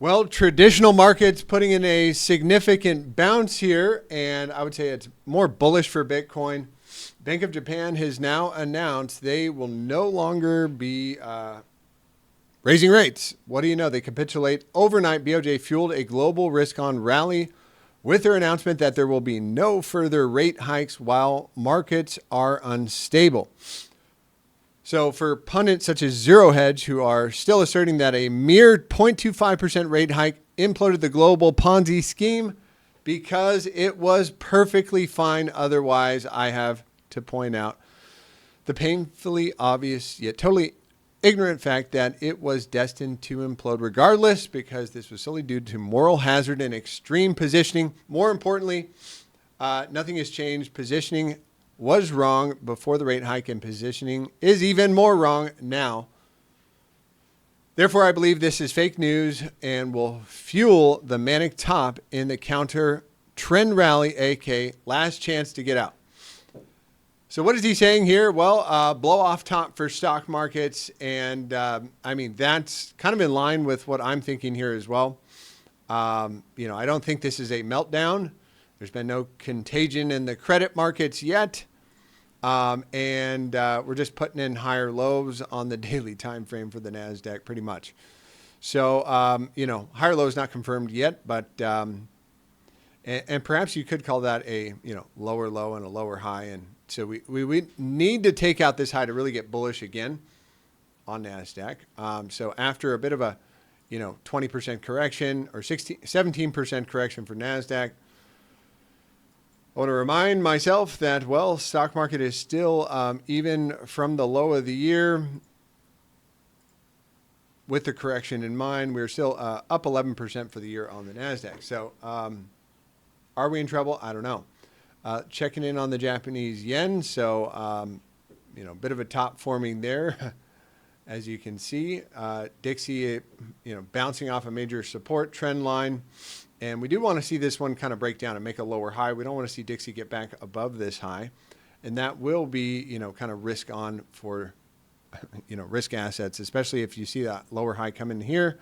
Well, traditional markets putting in a significant bounce here, and I would say it's more bullish for Bitcoin. Bank of Japan has now announced they will no longer be raising rates. What do you know? They capitulate overnight. BOJ fueled a global risk-on rally with their announcement that there will be no further rate hikes while markets are unstable. So for pundits such as Zero Hedge, who are still asserting that a mere 0.25% rate hike imploded the global Ponzi scheme because it was perfectly fine otherwise, I have to point out the painfully obvious yet totally ignorant fact that it was destined to implode regardless, because this was solely due to moral hazard and extreme positioning. More importantly, nothing has changed. Positioning was wrong before the rate hike, and positioning is even more wrong now. Therefore, I believe this is fake news and will fuel the manic top in the counter trend rally, aka last chance to get out. So what is he saying here? Well, blow off top for stock markets. And I mean, that's kind of in line with what I'm thinking here as well. I don't think this is a meltdown. There's been no contagion in the credit markets yet. And we're just putting in higher lows on the daily time frame for the NASDAQ pretty much. So, higher lows not confirmed yet, but and perhaps you could call that a, lower low and a lower high. And so we need to take out this high to really get bullish again on NASDAQ. So after a bit of a, 20% correction or 17% correction for NASDAQ, I want to remind myself that, stock market is still, even from the low of the year, with the correction in mind, we're still up 11% for the year on the NASDAQ. So are we in trouble? I don't know. Checking in on the Japanese yen. So, a bit of a top forming there, as you can see. Dixie, bouncing off a major support trend line. And we do want to see this one kind of break down and make a lower high. We don't want to see Dixie get back above this high. And that will be, kind of risk on for, risk assets, especially if you see that lower high come in here.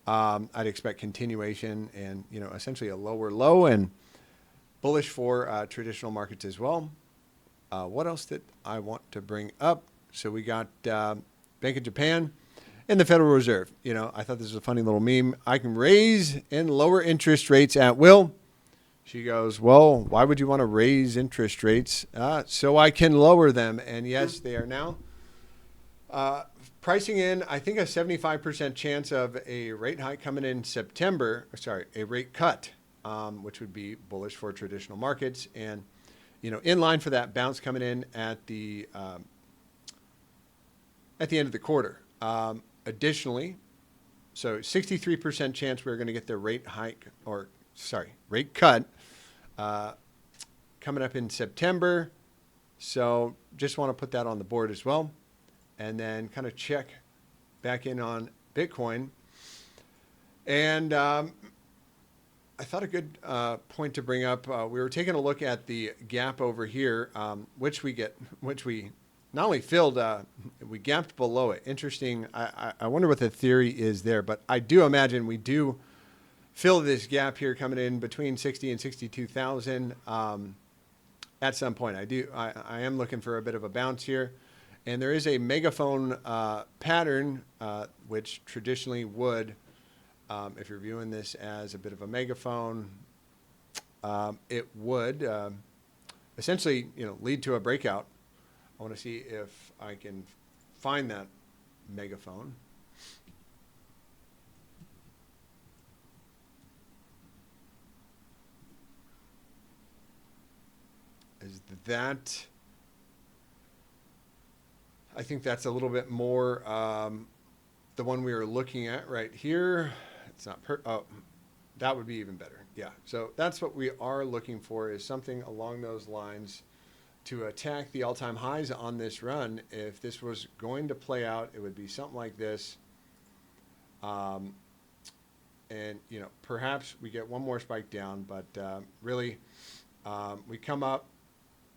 I'd expect continuation and, essentially a lower low, and bullish for traditional markets as well. What else did I want to bring up? So we got Bank of Japan and the Federal Reserve. I thought this was a funny little meme. I can raise and lower interest rates at will. She goes, well, why would you want to raise interest rates? So I can lower them. And yes, they are now pricing in, I think, a 75% chance of a rate hike coming in September. A rate cut, which would be bullish for traditional markets. And, in line for that bounce coming in at the end of the quarter. Additionally, so 63% chance we're going to get the rate cut coming up in September. So just want to put that on the board as well. And then kind of check back in on Bitcoin. And I thought a good point to bring up, we were taking a look at the gap over here, which we not only filled, we gapped below it. Interesting. I wonder what the theory is there, but I do imagine we do fill this gap here coming in between 60 and 62,000 at some point. I am looking for a bit of a bounce here, and there is a megaphone pattern, which traditionally would, if you're viewing this as a bit of a megaphone, it would essentially, lead to a breakout. I want to see if I can find that megaphone. Is that? I think that's a little bit more the one we were looking at right here. It's not that would be even better. Yeah. So that's what we are looking for, is something along those lines to attack the all-time highs on this run. If this was going to play out, it would be something like this. And, perhaps we get one more spike down, but really we come up,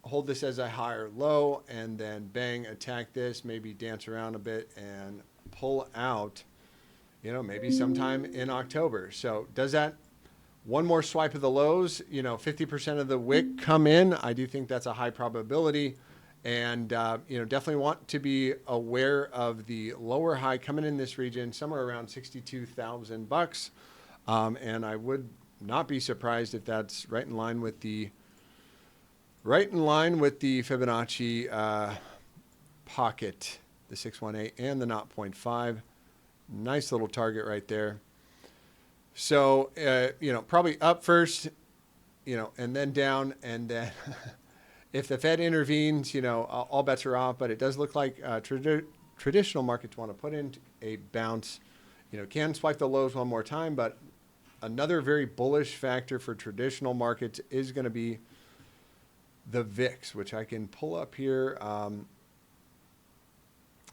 hold this as a higher low, and then bang, attack this, maybe dance around a bit and pull out, maybe sometime in October. So does that one more swipe of the lows, 50% of the wick come in? I do think that's a high probability. And, definitely want to be aware of the lower high coming in this region, somewhere around $62,000. And I would not be surprised if that's right in line with the Fibonacci pocket, the 618 and the 0.5. Nice little target right there. So, probably up first, and then down, and then if the Fed intervenes, all bets are off. But it does look like traditional markets want to put in a bounce. Can swipe the lows one more time, but another very bullish factor for traditional markets is going to be the VIX, which I can pull up here.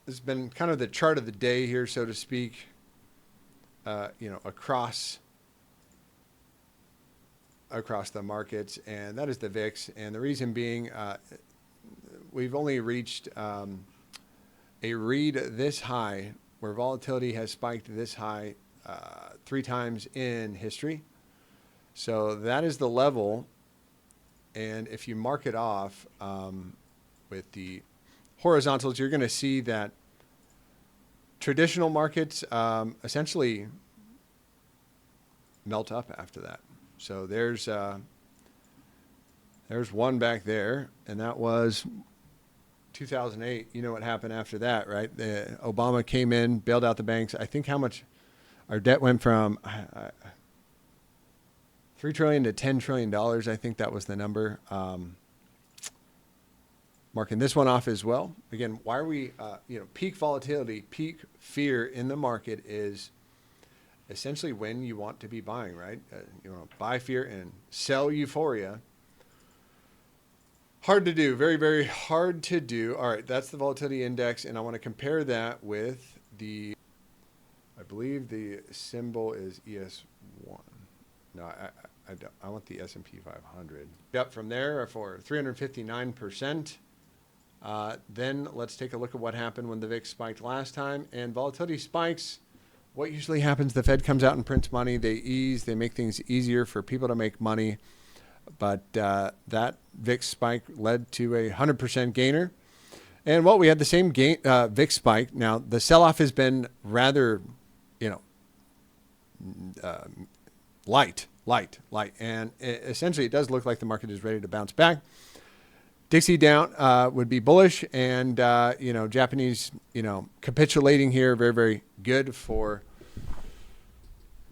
This has been kind of the chart of the day here, so to speak, across the markets, and that is the VIX. And the reason being, we've only reached a read this high, where volatility has spiked this high 3 times in history. So that is the level. And if you mark it off with the horizontals, you're going to see that traditional markets essentially melt up after that. So there's one back there, and that was 2008. You know what happened after that, right? Obama came in, bailed out the banks. I think how much our debt went from $3 trillion to $10 trillion. I think that was the number. Marking this one off as well. Again, why are we, peak volatility, peak fear in the market is essentially when you want to be buying, right? You want to buy fear and sell euphoria. Hard to do. Very, very hard to do. All right, that's the volatility index, and I want to compare that with I believe the symbol is ES1. No, I don't. I want the S&P 500. Yep, from there for 359%. Then let's take a look at what happened when the VIX spiked last time. And volatility spikes. What usually happens, the Fed comes out and prints money. They make things easier for people to make money. But that VIX spike led to a 100% gainer. And we had the same VIX spike. Now, the sell-off has been rather, light. And essentially, it does look like the market is ready to bounce back. Dixie down would be bullish, and Japanese capitulating here, very, very good for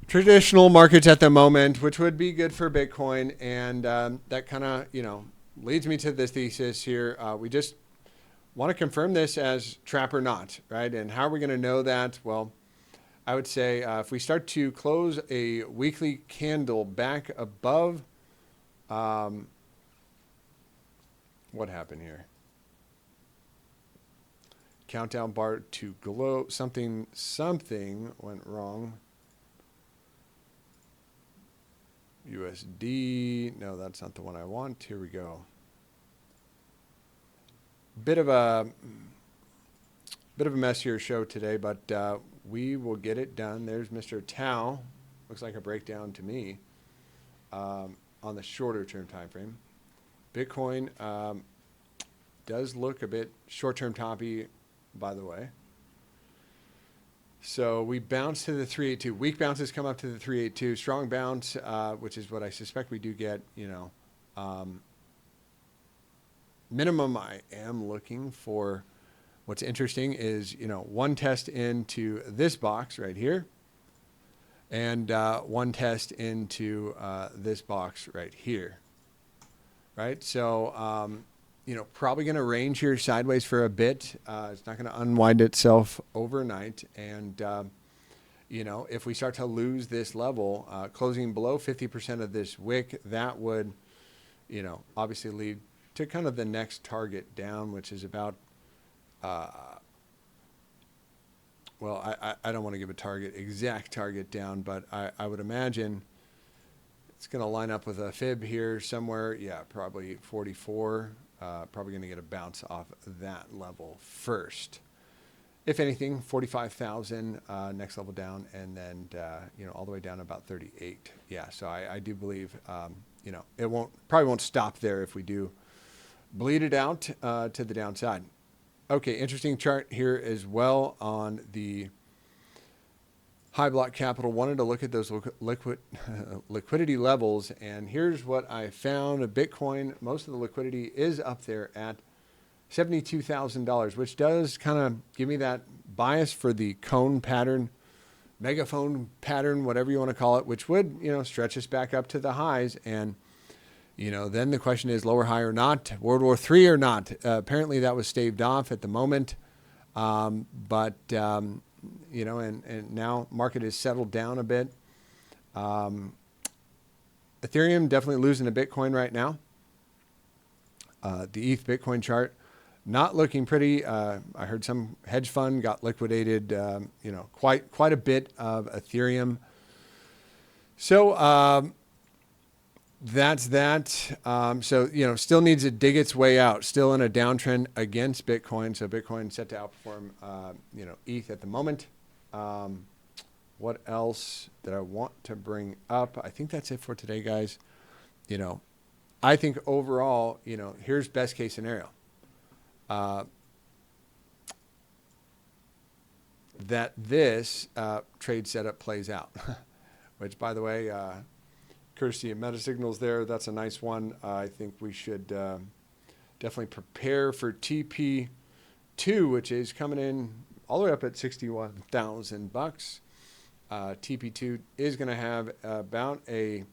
traditional markets at the moment, which would be good for Bitcoin. And that kind of leads me to this thesis here. We just want to confirm this as trap or not, right? And how are we going to know that? Well, I would say if we start to close a weekly candle back above, what happened here? Countdown bar to glow. Something went wrong. USD. No, that's not the one I want. Here we go. Bit of a messier show today, but we will get it done. There's Mr. Tao. Looks like a breakdown to me on the shorter term time frame. Bitcoin does look a bit short-term toppy, by the way. So we bounce to the 382. Weak bounces come up to the 382. Strong bounce, which is what I suspect we do get, minimum I am looking for. What's interesting is, one test into this box right here and one test into this box right here, right? So, probably going to range here sideways for a bit. It's not going to unwind itself overnight. And, if we start to lose this level, closing below 50% of this wick, that would, obviously lead to kind of the next target down, which is about, I don't want to give exact target down, but I would imagine it's going to line up with a fib here somewhere. Yeah, probably 44. Probably going to get a bounce off that level first. if anything, 45,000 next level down, and then all the way down to about 38. Yeah, so I do believe it probably won't stop there if we do bleed it out to the downside. Okay, interesting chart here as well on the high block capital. Wanted to look at those liquidity levels, and here's what I found. Bitcoin, most of the liquidity is up there at $72,000, which does kind of give me that bias for the cone pattern, megaphone pattern, whatever you want to call it, which would, stretch us back up to the highs. And, then the question is lower high or not, World War III or not. Apparently that was staved off at the moment. And now market is settled down a bit. Ethereum definitely losing to Bitcoin right now. The ETH Bitcoin chart not looking pretty. I heard some hedge fund got liquidated, quite a bit of Ethereum. So that's that. Still needs to dig its way out. Still in a downtrend against Bitcoin. So Bitcoin set to outperform, ETH at the moment. What else that I want to bring up? I think that's it for today, guys. I think overall, here's best case scenario. That this trade setup plays out, which, by the way, courtesy of Meta Signals there, that's a nice one. I think we should definitely prepare for TP2, which is coming in all the way up at $61,000. TP2 is going to have about a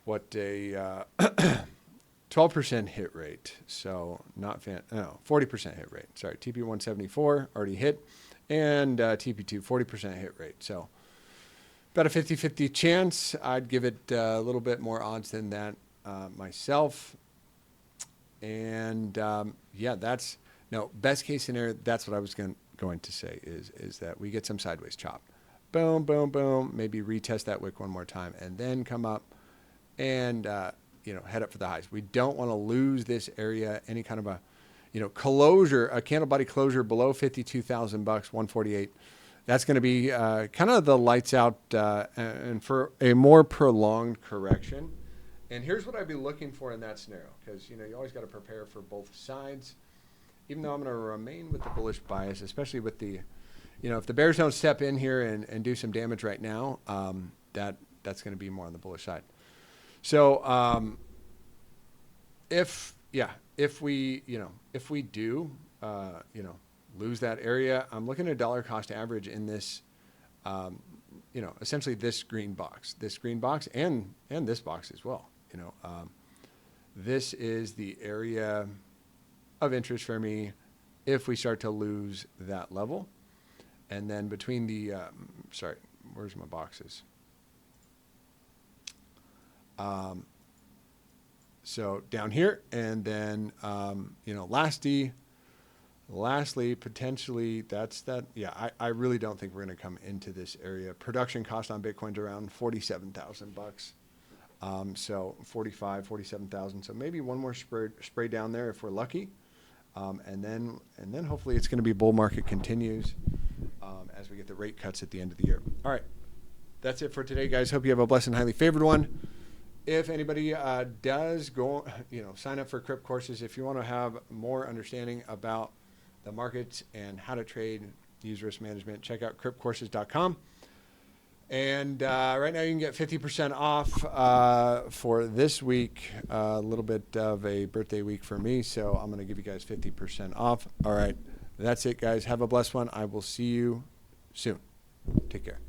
12% hit rate. So 40% hit rate. Sorry, TP174 already hit, and TP2 40% hit rate. So about a 50-50 chance. I'd give it a little bit more odds than that myself. And that's best case scenario. That's what I was going to say is that we get some sideways chop. Boom, boom, boom. Maybe retest that wick one more time and then come up and head up for the highs. We don't want to lose this area. Any kind of a closure, a candle body closure below $52,000, 148. That's going to be kind of the lights out and for a more prolonged correction. And here's what I'd be looking for in that scenario, because you always got to prepare for both sides. Even though I'm going to remain with the bullish bias, especially with the, if the bears don't step in here and do some damage right now, that's going to be more on the bullish side. So if we do lose that area, I'm looking at dollar cost average in this, essentially this green box, and this box as well. This is the area of interest for me if we start to lose that level. And then between the, where's my boxes? So down here, and then, lastly, potentially that's that. Yeah, I really don't think we're going to come into this area. Production cost on Bitcoin's around $47,000. So 47,000. So maybe one more spray down there if we're lucky. And then hopefully it's going to be bull market continues as we get the rate cuts at the end of the year. All right. That's it for today, guys. Hope you have a blessed and highly favored one. If anybody does go, sign up for Crypt courses, if you want to have more understanding about the markets and how to trade, use risk management, check out cryptcourses.com. And right now you can get 50% off for this week, a little bit of a birthday week for me. So I'm going to give you guys 50% off. All right. That's it, guys. Have a blessed one. I will see you soon. Take care.